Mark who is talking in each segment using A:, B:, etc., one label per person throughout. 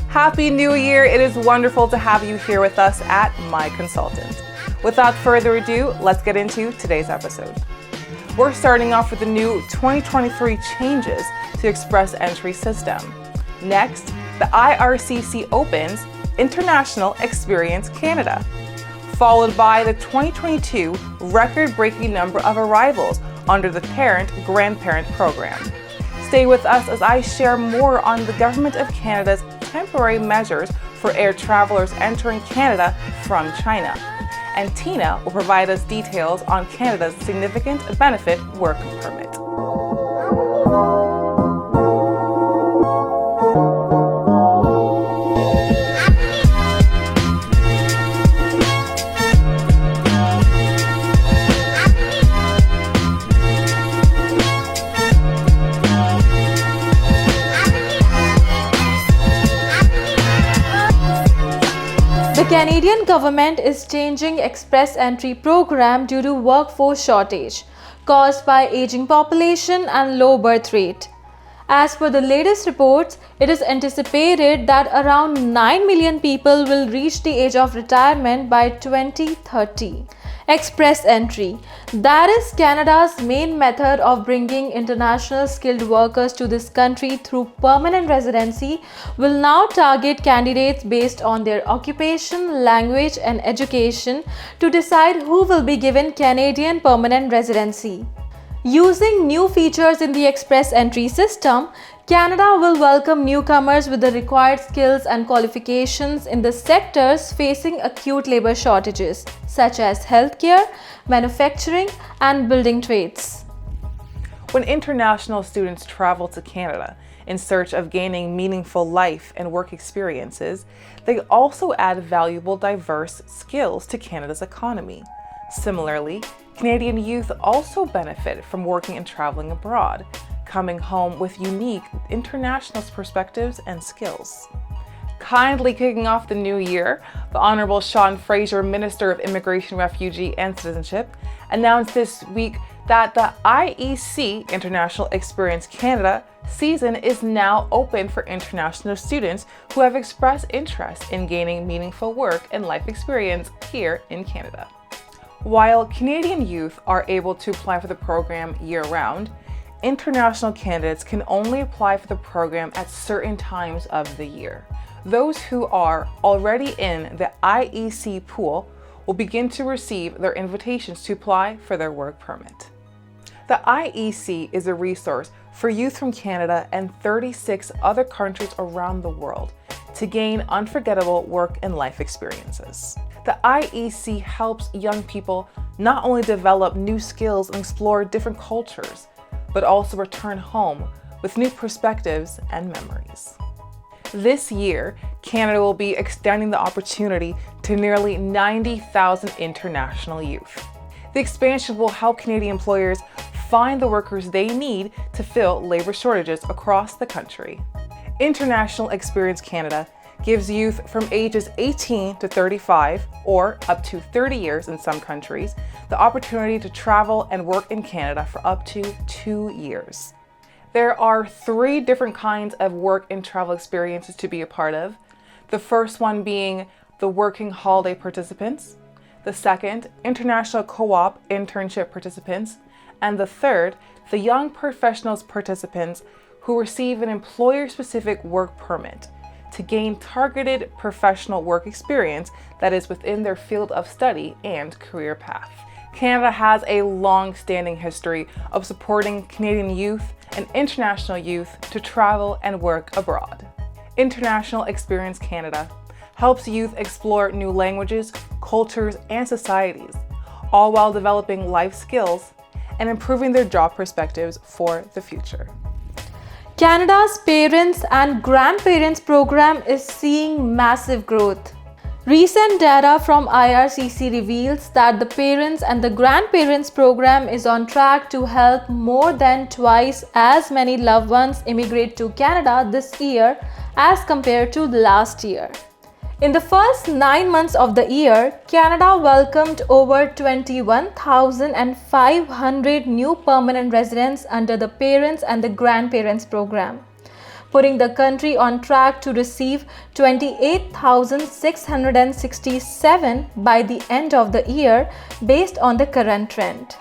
A: Happy New Year! It is wonderful to have you here with us at My Consultant. Without further ado, let's get into today's episode. We're starting off with the new 2023 changes to the ExpressEntry system. Next, the IRCC opens International Experience Canada, followed by the 2022 record-breaking number of arrivals under the Parent-Grandparent Program. Stay with us as I share more on the Government of Canada's temporary measures for air travelers entering Canada from China. And Tina will provide us details on Canada's significant benefit work permit.
B: The Canadian government is changing ExpressEntry program due to workforce shortage caused by aging population and low birth rate. As per the latest reports, it is anticipated that around 9 million people will reach the age of retirement by 2030. ExpressEntry, that is Canada's main method of bringing international skilled workers to this country through permanent residency, will now target candidates based on their occupation, language and education to decide who will be given Canadian permanent residency. Using new features in the ExpressEntry system, Canada will welcome newcomers with the required skills and qualifications in the sectors facing acute labor shortages, such as healthcare, manufacturing, and building trades.
A: When international students travel to Canada in search of gaining meaningful life and work experiences, they also add valuable, diverse skills to Canada's economy. Similarly, Canadian youth also benefit from working and traveling abroad, coming home with unique international perspectives and skills. Kindly kicking off the new year, the Honourable Sean Fraser, Minister of Immigration, Refugee and Citizenship, announced this week that the IEC, International Experience Canada, season is now open for international students who have expressed interest in gaining meaningful work and life experience here in Canada. While Canadian youth are able to apply for the program year-round, international candidates can only apply for the program at certain times of the year. Those who are already in the IEC pool will begin to receive their invitations to apply for their work permit. The IEC is a resource for youth from Canada and 36 other countries around the world to gain unforgettable work and life experiences. The IEC helps young people not only develop new skills and explore different cultures, but also return home with new perspectives and memories. This year, Canada will be extending the opportunity to nearly 90,000 international youth. The expansion will help Canadian employers find the workers they need to fill labor shortages across the country. International Experience Canada gives youth from ages 18 to 35, or up to 30 years in some countries, the opportunity to travel and work in Canada for up to 2 years. There are 3 different kinds of work and travel experiences to be a part of. The first one being the working holiday participants, the second, international co-op internship participants, and the third, the young professionals participants who receive an employer-specific work permit to gain targeted professional work experience that is within their field of study and career path. Canada has a long-standing history of supporting Canadian youth and international youth to travel and work abroad. International Experience Canada helps youth explore new languages, cultures, and societies, all while developing life skills and improving their job perspectives for the future.
B: Canada's Parents and Grandparents program is seeing massive growth. Recent data from IRCC reveals that the Parents and the Grandparents program is on track to help more than twice as many loved ones immigrate to Canada this year as compared to last year. In the first 9 months of the year, Canada welcomed over 21,500 new permanent residents under the Parents and the Grandparents program. putting the country on track to receive 28,667 by the end of the year based on the current trend.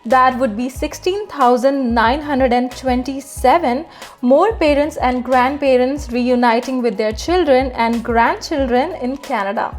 B: That would be 16,927 more parents and grandparents reuniting with their children and grandchildren in Canada,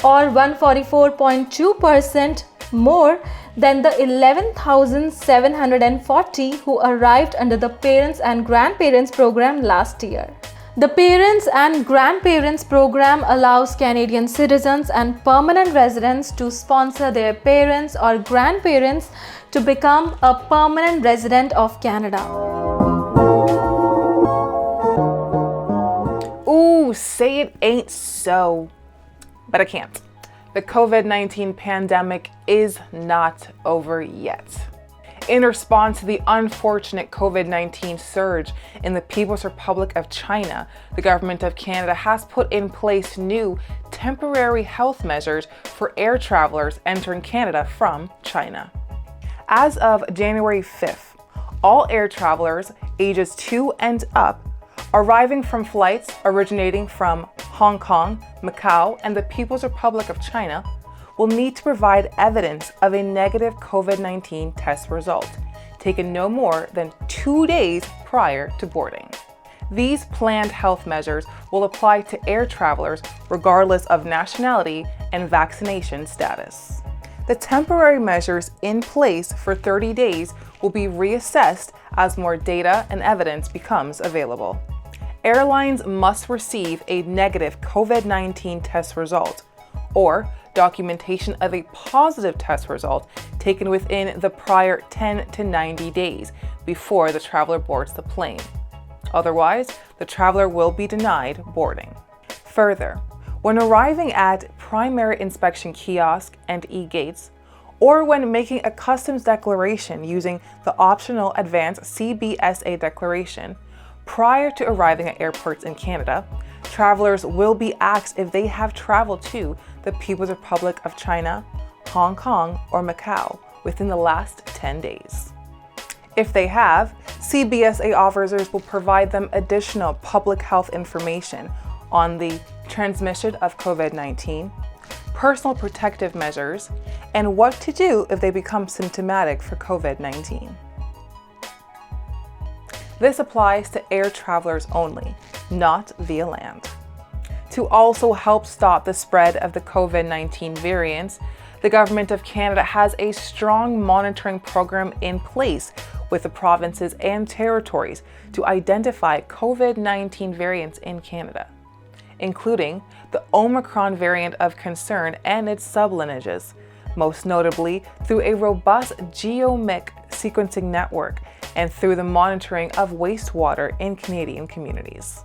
B: or 144.2% more than the 11,740 who arrived under the Parents and Grandparents Program last year. The Parents and Grandparents Program allows Canadian citizens and permanent residents to sponsor their parents or grandparents to become a permanent resident of Canada.
A: Ooh, say it ain't so. But I can't. The COVID-19 pandemic is not over yet. In response to the unfortunate COVID-19 surge in the People's Republic of China, the government of Canada has put in place new temporary health measures for air travelers entering Canada from China. As of January 5th, all air travelers ages 2 and up arriving from flights originating from Hong Kong, Macau, and the People's Republic of China will need to provide evidence of a negative COVID-19 test result, taken no more than 2 days prior to boarding. These planned health measures will apply to air travelers regardless of nationality and vaccination status. The temporary measures in place for 30 days will be reassessed as more data and evidence becomes available. Airlines must receive a negative COVID-19 test result or documentation of a positive test result taken within the prior 10 to 90 days before the traveler boards the plane. Otherwise, the traveler will be denied boarding. Further, when arriving at primary inspection kiosk and e-gates, or when making a customs declaration using the optional advanced CBSA declaration, prior to arriving at airports in Canada, travelers will be asked if they have traveled to the People's Republic of China, Hong Kong, or Macau within the last 10 days. If they have, CBSA officers will provide them additional public health information on the transmission of COVID-19, personal protective measures, and what to do if they become symptomatic for COVID-19. This applies to air travelers only, not via land. To also help stop the spread of the COVID-19 variants, the Government of Canada has a strong monitoring program in place with the provinces and territories to identify COVID-19 variants in Canada, including the Omicron variant of concern and its sublineages, most notably through a robust geomic sequencing network and through the monitoring of wastewater in Canadian communities.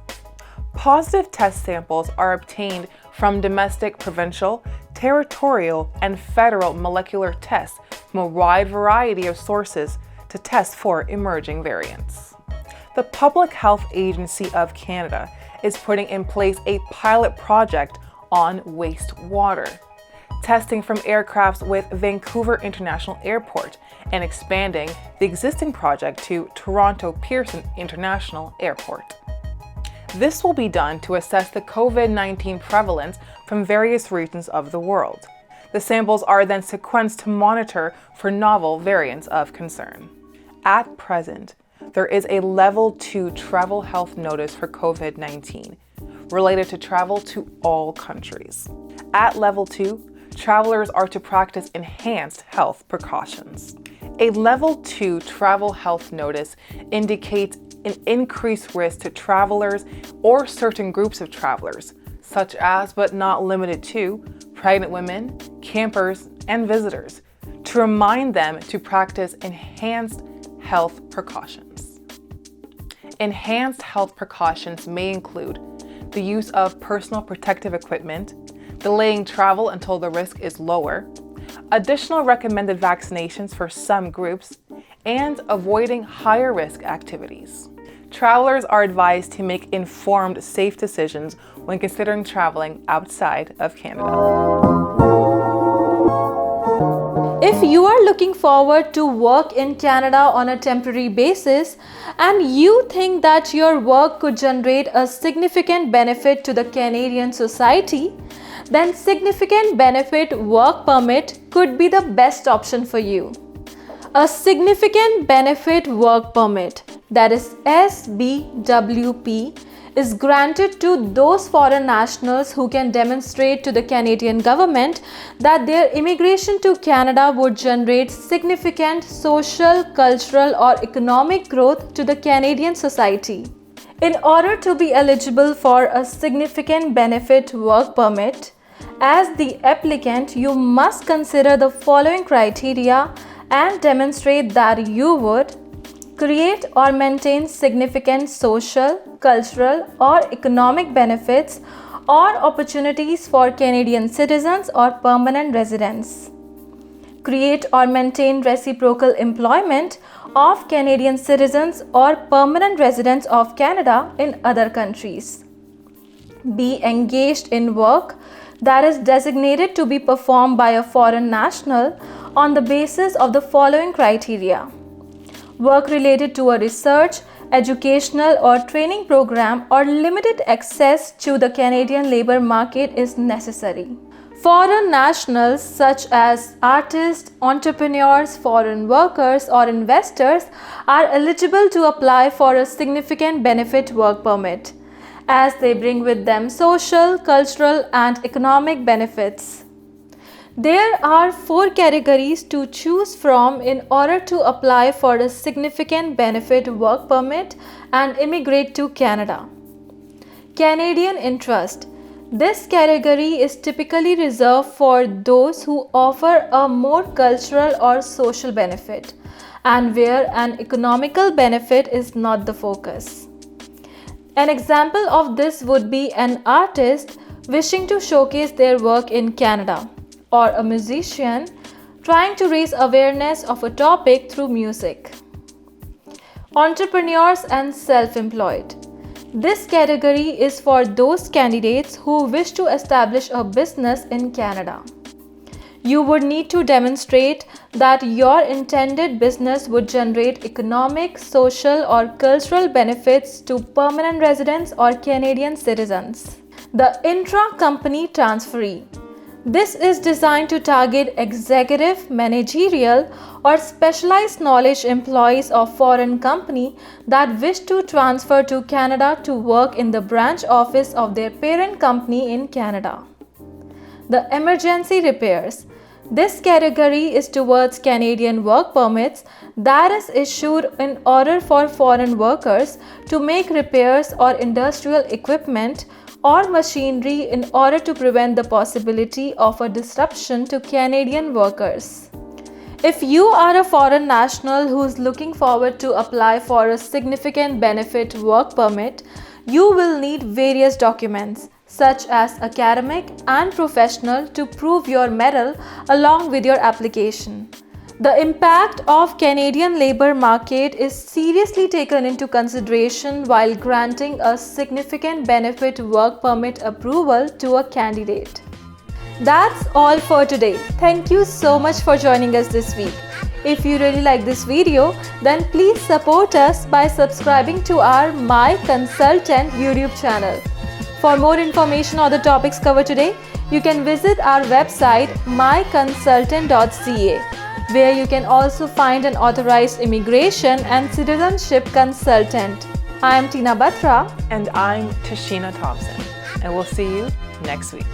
A: Positive test samples are obtained from domestic, provincial, territorial, and federal molecular tests from a wide variety of sources to test for emerging variants. The Public Health Agency of Canada is putting in place a pilot project on wastewater, testing from aircrafts with Vancouver International Airport and expanding the existing project to Toronto Pearson International Airport. This will be done to assess the COVID-19 prevalence from various regions of the world. The samples are then sequenced to monitor for novel variants of concern. At present, there is a Level 2 travel health notice for COVID-19 related to travel to all countries. At Level 2, travelers are to practice enhanced health precautions. A Level 2 travel health notice indicates an increased risk to travelers or certain groups of travelers, such as but not limited to pregnant women, campers, and visitors, to remind them to practice enhanced health precautions. Enhanced health precautions may include the use of personal protective equipment, delaying travel until the risk is lower, additional recommended vaccinations for some groups, and avoiding higher risk activities. Travelers are advised to make informed, safe decisions when considering traveling outside of Canada.
B: If you are looking forward to work in Canada on a temporary basis and you think that your work could generate a significant benefit to the Canadian society, then Significant Benefit Work Permit could be the best option for you. A Significant Benefit Work Permit, that is S.B.W.P, is granted to those foreign nationals who can demonstrate to the Canadian government that their immigration to Canada would generate significant social, cultural, or economic growth to the Canadian society. In order to be eligible for a Significant Benefit Work Permit, as the applicant, you must consider the following criteria and demonstrate that you would create or maintain significant social, cultural, or economic benefits or opportunities for Canadian citizens or permanent residents. Create or maintain reciprocal employment of Canadian citizens or permanent residents of Canada in other countries. Be engaged in work that is designated to be performed by a foreign national on the basis of the following criteria. Work related to a research, educational, or training program or limited access to the Canadian labor market is necessary. Foreign nationals such as artists, entrepreneurs, foreign workers, or investors are eligible to apply for a Significant Benefit Work Permit, as they bring with them social, cultural, and economic benefits. There are 4 categories to choose from in order to apply for a Significant Benefit Work Permit and immigrate to Canada. Canadian interest. This category is typically reserved for those who offer a more cultural or social benefit and where an economical benefit is not the focus. An example of this would be an artist wishing to showcase their work in Canada, or a musician trying to raise awareness of a topic through music. Entrepreneurs and self-employed. This category is for those candidates who wish to establish a business in Canada. You would need to demonstrate that your intended business would generate economic, social, or cultural benefits to permanent residents or Canadian citizens. The intra-company transferee. This is designed to target executive, managerial, or specialized knowledge employees of foreign company that wish to transfer to Canada to work in the branch office of their parent company in Canada. The emergency repairs. This category is towards Canadian work permits that is issued in order for foreign workers to make repairs or industrial equipment or machinery in order to prevent the possibility of a disruption to Canadian workers. If you are a foreign national who is looking forward to apply for a Significant Benefit Work Permit, you will need various documents such as academic and professional to prove your mettle along with your application. The impact of Canadian labor market is seriously taken into consideration while granting a Significant Benefit Work Permit approval to a candidate. That's all for today. Thank you so much for joining us this week. If you really like this video, then please support us by subscribing to our My Consultant YouTube channel. For more information on the topics covered today, you can visit our website myconsultant.ca, where you can also find an authorized immigration and citizenship consultant. I am Tina Batra.
A: And I'm Tashina Thompson. And we'll see you next week.